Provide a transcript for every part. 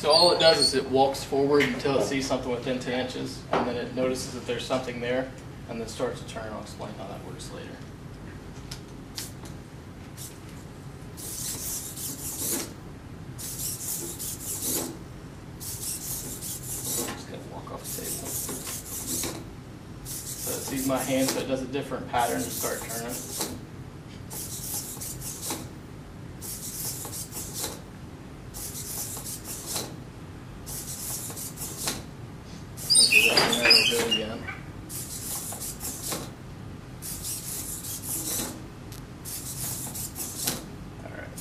So all it does is it walks forward until it sees something within 10 inches, and then it notices that there's something there, and then starts to turn. I'll explain how that works later. Just gonna walk off the table. So it sees my hand, so it does a different pattern to start turning. Again. Alright.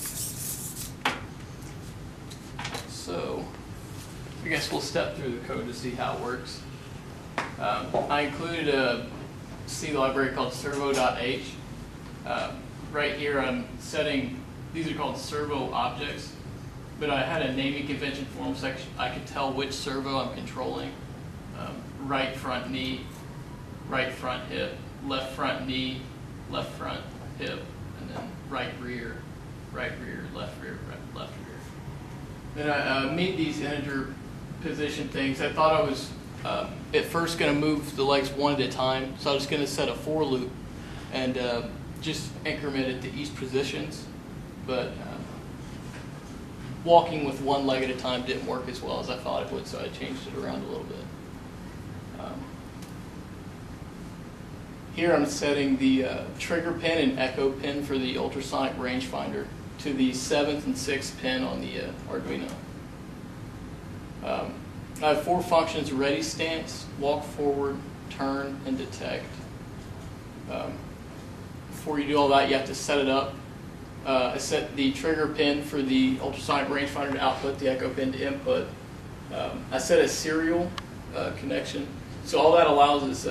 So, I guess we'll step through the code to see how it works. I included a C library called servo.h. Right here I'm setting, these are called servo objects, but I had a naming convention for them so I could tell which servo I'm controlling. Right front knee, right front hip, left front knee, left front hip, and then right rear, left rear, left rear. Then I made these integer position things. I thought I was at first going to move the legs one at a time, so I was going to set a for loop and just increment it to each positions, but walking with one leg at a time didn't work as well as I thought it would, so I changed it around a little bit. Here I'm setting the trigger pin and echo pin for the ultrasonic rangefinder to the 7th and 6th pin on the Arduino. I have 4 functions: ready stance, walk forward, turn, and detect. Before you do all that, you have to set it up. I set the trigger pin for the ultrasonic rangefinder to output, the echo pin to input. I set a serial connection. So all that allows is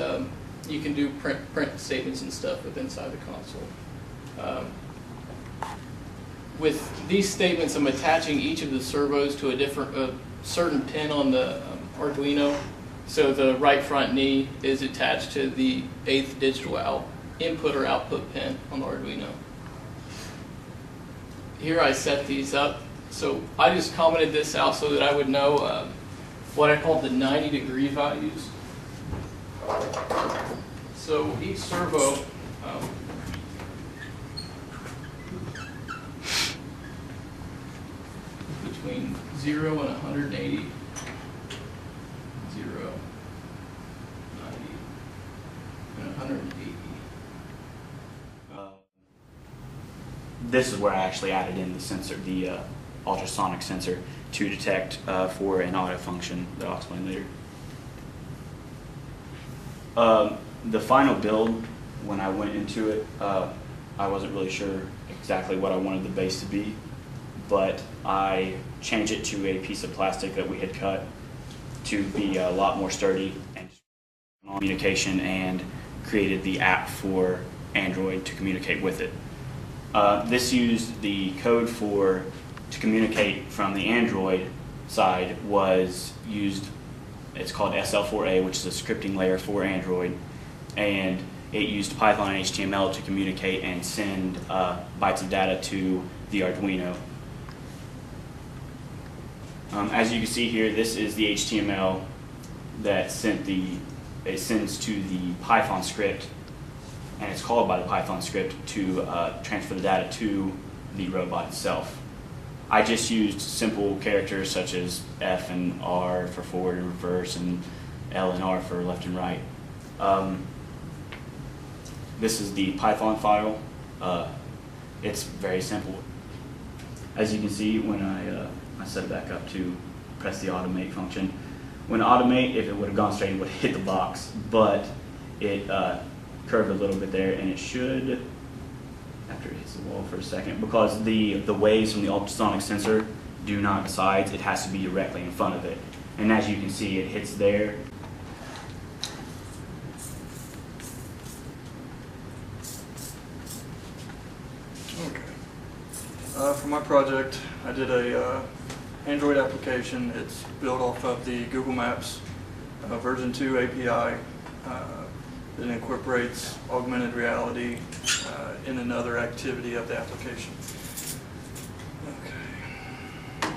you can do print statements and stuff with inside the console. With these statements, I'm attaching each of the servos to a certain pin on the Arduino. So the right front knee is attached to the 8th digital input or output pin on the Arduino. Here I set these up. So I just commented this out so that I would know what I call the 90-degree values. So each servo between 0 and 180, 0, 90, and 180. This is where I actually added in the sensor, the ultrasonic sensor, to detect for an auto function that I'll explain later. The final build, when I went into it, I wasn't really sure exactly what I wanted the base to be, but I changed it to a piece of plastic that we had cut to be a lot more sturdy and communication, and created the app for Android to communicate with it. This used the code to communicate from the Android side was used. It's called SL4A, which is a scripting layer for Android, and it used Python and HTML to communicate and send bytes of data to the Arduino. As you can see here, this is the HTML that it sends to the Python script, and it's called by the Python script to transfer the data to the robot itself. I just used simple characters such as F and R for forward and reverse, and L and R for left and right. This is the Python file. It's very simple. As you can see, when I set it back up to press the automate function, when automate, if it would have gone straight, it would have hit the box, but it curved a little bit there, and it should, after it hits the wall for a second, because the waves from the ultrasonic sensor do not have sides, it has to be directly in front of it. And as you can see, it hits there. Okay. For my project, I did a Android application. It's built off of the Google Maps version 2 API. It incorporates augmented reality in another activity of the application. Okay.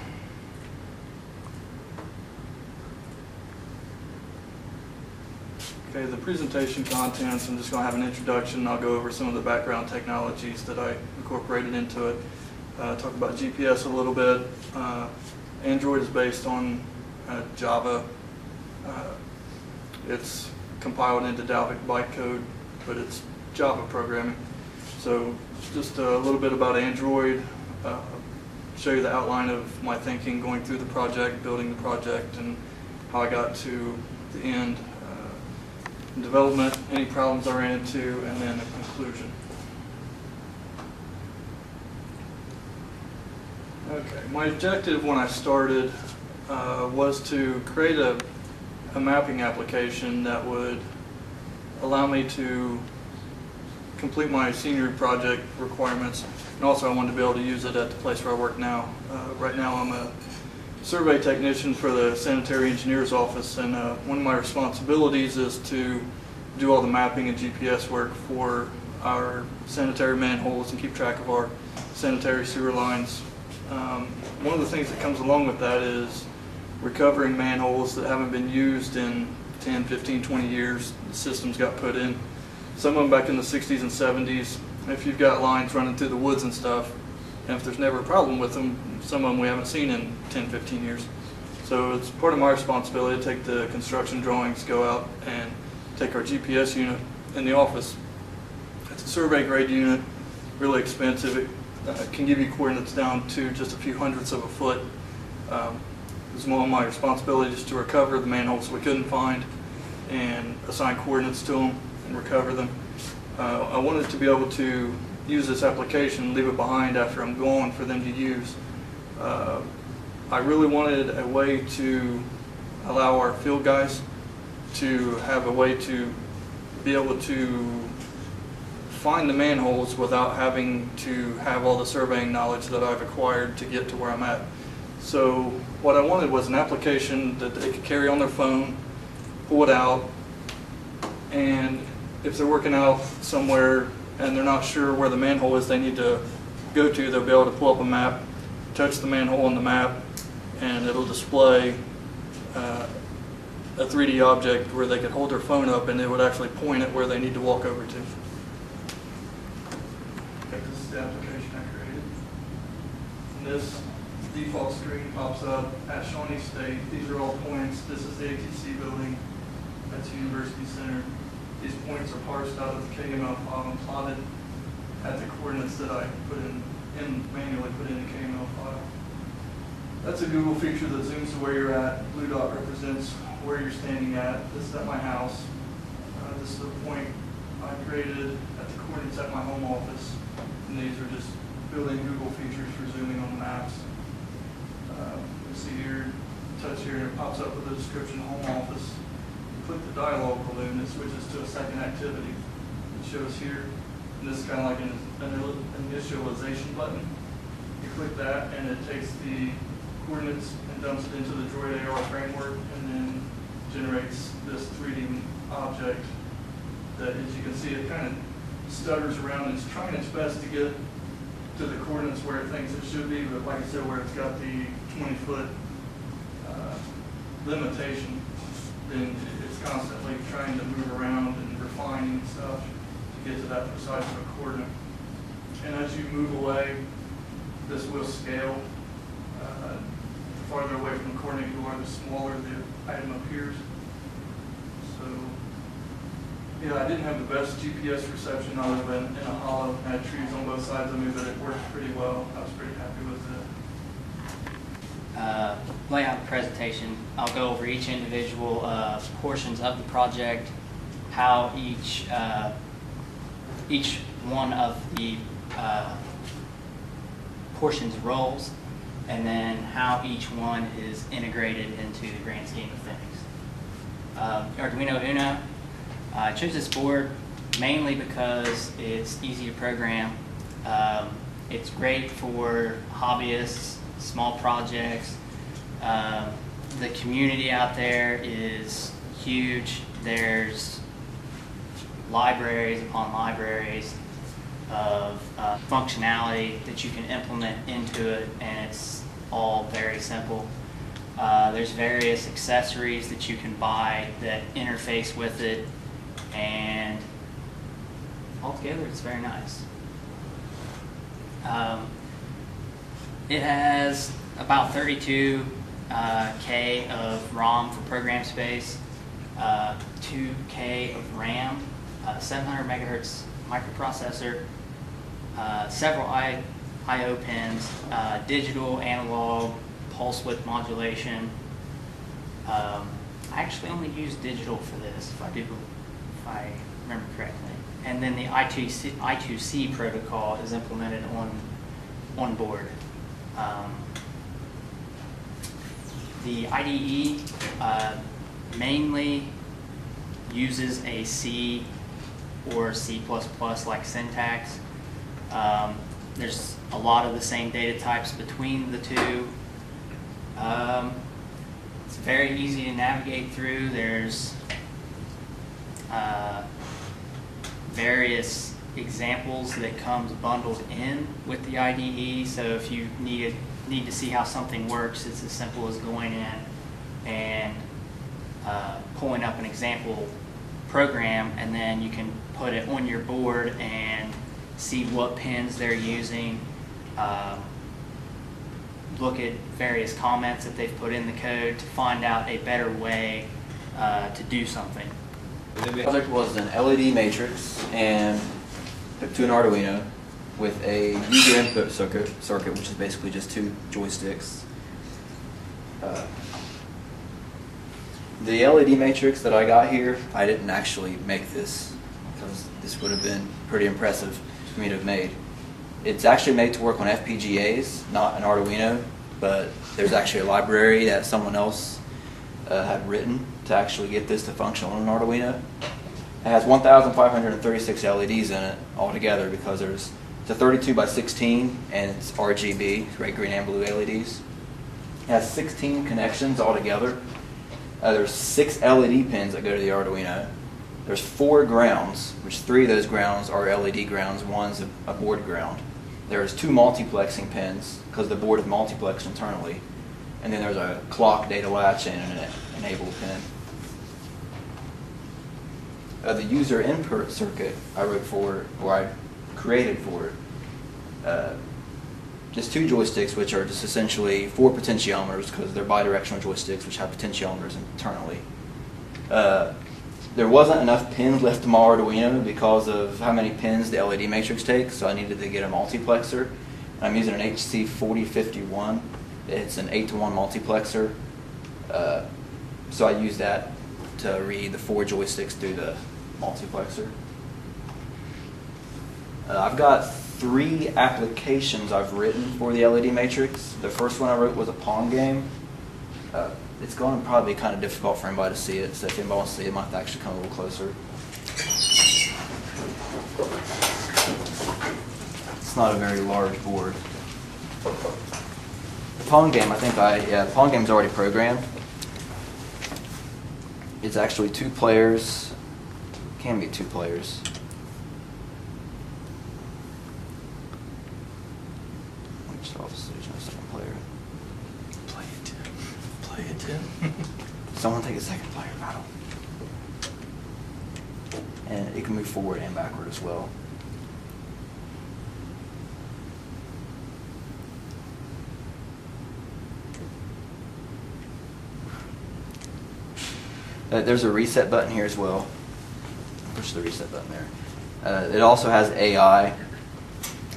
Okay, the presentation contents, I'm just going to have an introduction. I'll go over some of the background technologies that I incorporated into it. Talk about GPS a little bit. Android is based on Java. It's compiled into Dalvik bytecode, but it's Java programming. So just a little bit about Android, show you the outline of my thinking going through the project, building the project, and how I got to the end, development, any problems I ran into, and then a conclusion. Okay, my objective when I started was to create a mapping application that would allow me to complete my senior project requirements, and also I wanted to be able to use it at the place where I work now. Right now I'm a survey technician for the sanitary engineer's office, and one of my responsibilities is to do all the mapping and GPS work for our sanitary manholes and keep track of our sanitary sewer lines. One of the things that comes along with that is recovering manholes that haven't been used in 10, 15, 20 years. The systems got put in. Some of them back in the 60s and 70s. If you've got lines running through the woods and stuff, and if there's never a problem with them, some of them we haven't seen in 10, 15 years. So it's part of my responsibility to take the construction drawings, go out and take our GPS unit in the office. It's a survey grade unit, really expensive. It can give you coordinates down to just a few hundredths of a foot. It was more of my responsibility just to recover the manholes we couldn't find and assign coordinates to them and recover them. I wanted to be able to use this application, leave it behind after I'm gone for them to use. I really wanted a way to allow our field guys to have a way to be able to find the manholes without having to have all the surveying knowledge that I've acquired to get to where I'm at. So what I wanted was an application that they could carry on their phone, pull it out, and if they're working out somewhere and they're not sure where the manhole is they need to go to, they'll be able to pull up a map, touch the manhole on the map, and it'll display a 3D object where they could hold their phone up and it would actually point at where they need to walk over to. Okay, this is the application I created. And this default screen pops up at Shawnee State. These are all points. This is the ATC building. That's University Center. These points are parsed out of the KML file and plotted at the coordinates that I put in manually put in the KML file. That's a Google feature that zooms to where you're at. Blue dot represents where you're standing at. This is at my house. This is the point I created at the coordinates at my home office. And these are just built-in Google features for zooming on the maps. You see here, touch here, and it pops up with a description of home office. You click the dialog balloon, it switches to a second activity. It shows here, and this is kind of like an initialization button. You click that, and it takes the coordinates and dumps it into the Droid AR framework, and then generates this 3D object that, as you can see, it kind of stutters around. It's trying its best to get to the coordinates where it thinks it should be, but like I said, where it's got the 20-foot limitation, then it's constantly trying to move around and refining stuff to get to that precise of a coordinate. And as you move away, this will scale. The farther away from the coordinate you are, the smaller the item appears. So, yeah, I didn't have the best GPS reception other than in a hollow. I had trees on both sides of me, but it worked pretty well. I was pretty happy with it. Lay out the presentation. I'll go over each individual portions of the project, how each one of the portions rolls, and then how each one is integrated into the grand scheme of things. Arduino Uno. I chose this board mainly because it's easy to program. It's great for hobbyists, small projects. The community out there is huge. There's libraries upon libraries of functionality that you can implement into it, and it's all very simple. There's various accessories that you can buy that interface with it and altogether it's very nice. It has about 32K of ROM for program space, 2K of RAM, 700 megahertz microprocessor, several I/O pins, digital, analog, pulse width modulation. I actually only use digital for this, if I remember correctly. And then the I2C protocol is implemented on board. The IDE mainly uses a C or C++ like syntax. There's a lot of the same data types between the two. It's very easy to navigate through. There's various examples that comes bundled in with the IDE. So if you need to see how something works, it's as simple as going in and pulling up an example program, and then you can put it on your board and see what pins they're using, look at various comments that they've put in the code to find out a better way to do something. The project was an LED matrix and hooked to an Arduino with a user input circuit, which is basically just 2 joysticks. The LED matrix that I got here, I didn't actually make this, because this would have been pretty impressive for me to have made. It's actually made to work on FPGAs, not an Arduino, but there's actually a library that someone else had written to actually get this to function on an Arduino. It has 1,536 LEDs in it altogether, because it's a 32 by 16 and it's RGB, red, green, and blue LEDs. It has 16 connections altogether. There's 6 LED pins that go to the Arduino. There's 4 grounds, which 3 of those grounds are LED grounds, one's a board ground. There's 2 multiplexing pins, because the board is multiplexed internally. And then there's a clock, data latch, and an enable pin. The user input circuit I wrote for it, or I created for it, just 2 joysticks, which are just essentially 4 potentiometers, because they're bidirectional joysticks which have potentiometers internally. There wasn't enough pins left to my Arduino because of how many pins the LED matrix takes, so I needed to get a multiplexer. I'm using an HC4051. It's an 8-to-1 multiplexer. So I use that to read the 4 joysticks through the multiplexer. I've got 3 applications I've written for the LED matrix. The first one I wrote was a Pong game. It's going to probably be kind of difficult for anybody to see it, so if anybody wants to see it, I might have to actually come a little closer. It's not a very large board. The Pong game, the Pong game's already programmed. It's actually 2 players. Can be 2 players. Obviously, there's no second player. Play it, Tim. Play it, Tim. Someone take a second player battle. And it can move forward and backward as well. There's a reset button here as well. Push the reset button there. It also has AI.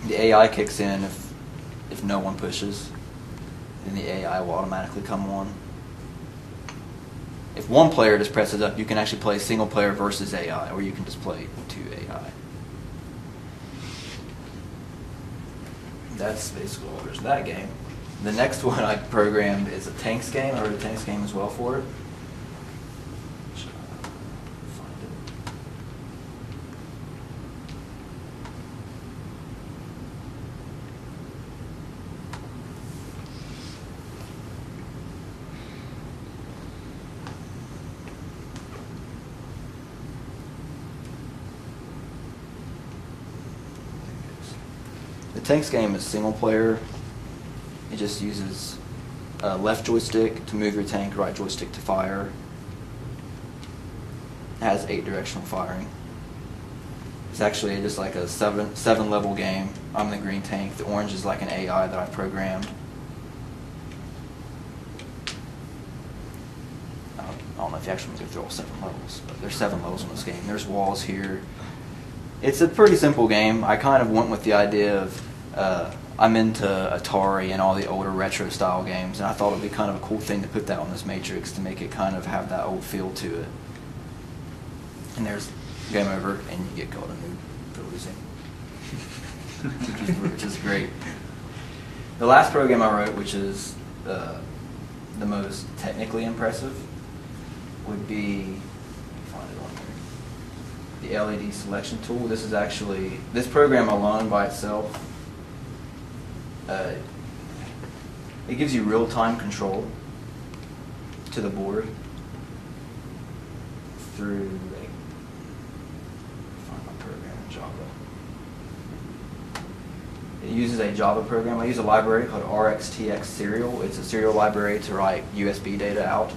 The AI kicks in if no one pushes, then the AI will automatically come on. If one player just presses up, you can actually play single player versus AI, or you can just play 2 AI. That's basically all there's to that game. The next one I programmed is a tanks game. I wrote a tanks game as well for it. The tanks game is single player. It just uses left joystick to move your tank, right joystick to fire. It has 8 directional firing. It's actually just like a seven level game. I'm the green tank. The orange is like an AI that I programmed. I don't know if you actually go through all 7 levels, but there's 7 levels in this game. There's walls here. It's a pretty simple game. I kind of went with the idea of I'm into Atari and all the older retro style games, and I thought it would be kind of a cool thing to put that on this matrix to make it kind of have that old feel to it. And there's game over, and you get called a noob for losing, which is great. The last program I wrote, which is the most technically impressive, would be, find it on here, the LED selection tool. This is actually, this program alone by itself, it gives you real-time control to the board through find my program in Java. It uses a Java program. I use a library called RxTX Serial. It's a serial library to write USB data out.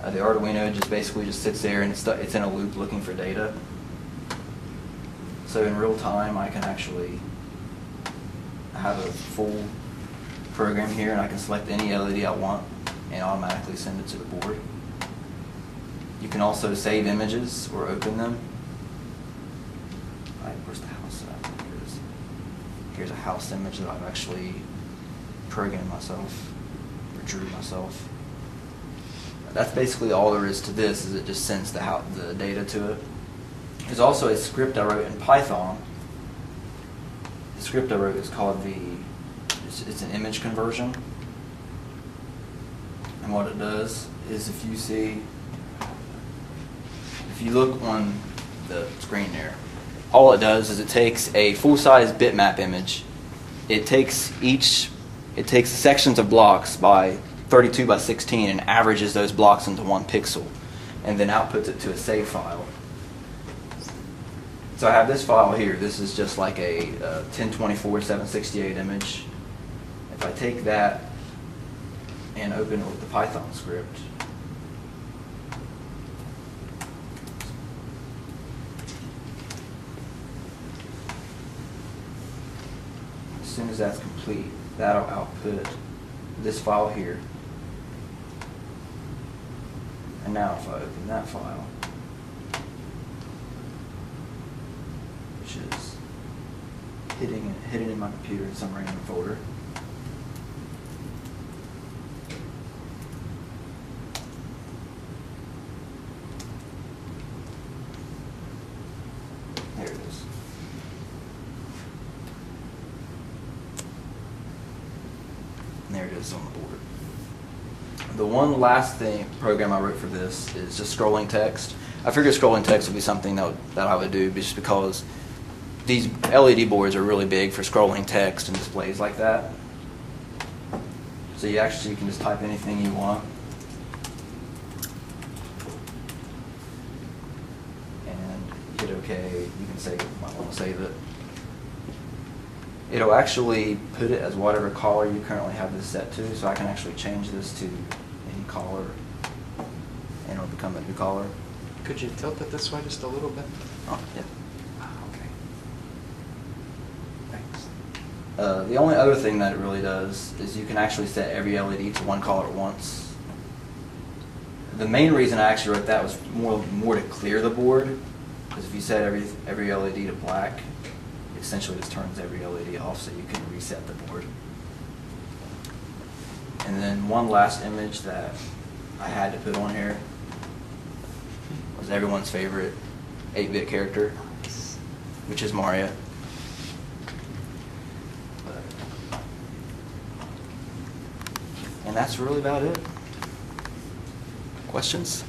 The Arduino just basically just sits there and it's in a loop looking for data. So in real time, I can actually have a full program here, and I can select any LED I want and automatically send it to the board. You can also save images or open them. Where's the house at? Here it is. Here's a house image that I've actually programmed myself or drew myself. That's basically all there is to this, is it just sends the data to it. There's also a script I wrote in Python. The script I wrote is called it's an image conversion. And what it does is if you look on the screen there, all it does is it takes a full-size bitmap image. It takes sections of blocks by 32 by 16 and averages those blocks into 1 pixel, and then outputs it to a save file. So I have this file here. This is just like a 1024-768 image. If I take that and open it with the Python script, as soon as that's complete, that'll output this file here. And now if I open that file, which is hidden in my computer in some random folder, there it is. And there it is on the board. The one last program I wrote for this is just scrolling text. I figured scrolling text would be something that I would do just because these LED boards are really big for scrolling text and displays like that. So you can just type anything you want. And hit OK. You can save it. You might want to save it. It'll actually put it as whatever color you currently have this set to, so I can actually change this to any color, and it'll become a new color. Could you tilt it this way just a little bit? Oh, yeah. Okay. Thanks. The only other thing that it really does is you can actually set every LED to 1 color at once. The main reason I actually wrote that was more to clear the board, because if you set every LED to black, essentially just turns every LED off, so you can reset the board. And then one last image that I had to put on here was everyone's favorite 8-bit character, which is Mario. And that's really about it. Questions?